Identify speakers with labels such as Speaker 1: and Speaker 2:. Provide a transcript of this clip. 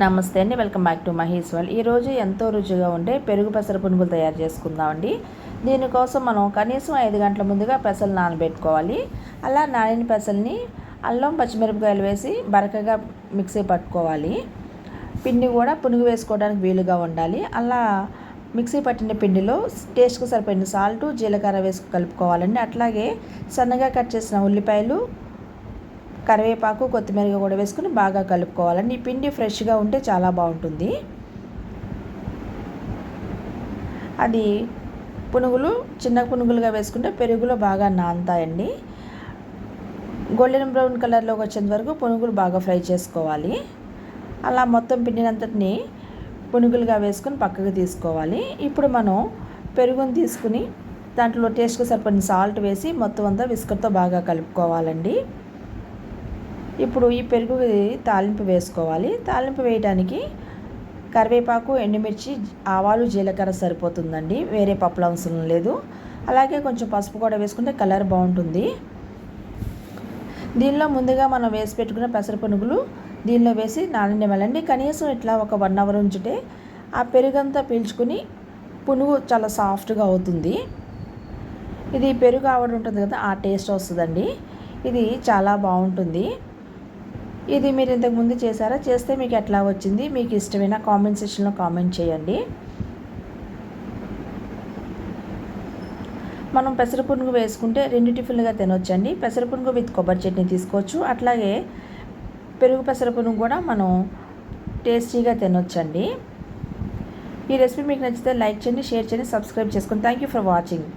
Speaker 1: నమస్తే అండి, welcome back to Mahesh world. ఈరోజు ఎంతో రుచిగా ఉండే పెరుగు పెసర పునుగులు తయారు చేసుకుందామండి. దీనికోసం మనం కనీసం 5 గంటల ముందుగా పెసలు నానబెట్టుకోవాలి. అలా నానిన పెసల్ని అల్లం పచ్చిమిరపకాయలు వేసి బరకగా మిక్సీ పట్టుకోవాలి. పిండి కూడా పునుగు వేసుకోవడానికి వీలుగా ఉండాలి. అలా మిక్సీ పట్టిన పిండిలో టేస్ట్కి సరిపోయిన సాల్ట్, జీలకర్ర వేసి కలుపుకోవాలండి. అట్లాగే సన్నగా కట్ చేసిన ఉల్లిపాయలు, కరివేపాకు, కొత్తిమీర కూడా వేసుకుని బాగా కలుపుకోవాలండి. ఈ పిండి ఫ్రెష్గా ఉంటే చాలా బాగుంటుంది. అది పునుగులు చిన్న పునుగులుగా వేసుకుంటే పెరుగులో బాగా నానతాయండి. గోల్డెన్ బ్రౌన్ కలర్లోకి వచ్చేంత వరకు పునుగులు బాగా ఫ్రై చేసుకోవాలి. అలా మొత్తం పిండినంతటిని పునుగులుగా వేసుకొని పక్కకు తీసుకోవాలి. ఇప్పుడు మనం పెరుగుని తీసుకుని దాంట్లో టేస్ట్కి సరిపడిన సాల్ట్ వేసి మొత్తం అంతా విస్కర్తో బాగా కలుపుకోవాలండి. ఇప్పుడు ఈ పెరుగు తాలింపు వేసుకోవాలి. తాలింపు వేయడానికి కరివేపాకు, ఎండుమిర్చి, ఆవాలు, జీలకర్ర సరిపోతుందండి. వేరే పప్పులు అవసరం లేదు. అలాగే కొంచెం పసుపు కూడా వేసుకుంటే కలర్ బాగుంటుంది. దీనిలో ముందుగా మనం వేసి పెట్టుకున్న పెసర పునుగులు దీనిలో వేసి నాననివ్వాలండి. కనీసం ఇట్లా ఒక 1 అవర్ ఉంచితే ఆ పెరుగంతా పీల్చుకుని పునుగు చాలా సాఫ్ట్గా అవుతుంది. ఇది పెరుగు ఆవడ ఉంటుంది కదా, ఆ టేస్ట్ వస్తుందండి. ఇది చాలా బాగుంటుంది. ఇది మీరు ఇంతకుముందు చేశారా? చేస్తే మీకు ఎట్లా వచ్చింది, మీకు ఇష్టమైన కామెంట్ సెక్షన్లో కామెంట్ చేయండి. మనం పెసర పునుగు వేసుకుంటే 2 టిఫిన్లుగా తినొచ్చండి. పెసర పునుగు విత్ కొబ్బరి చట్నీ తీసుకోవచ్చు. అట్లాగే పెరుగు పెసర పునుగు కూడా మనం టేస్టీగా తినొచ్చండి. ఈ రెసిపీ మీకు నచ్చితే లైక్ చేయండి, షేర్ చేయండి, సబ్స్క్రైబ్ చేసుకోండి. Thank you for watching.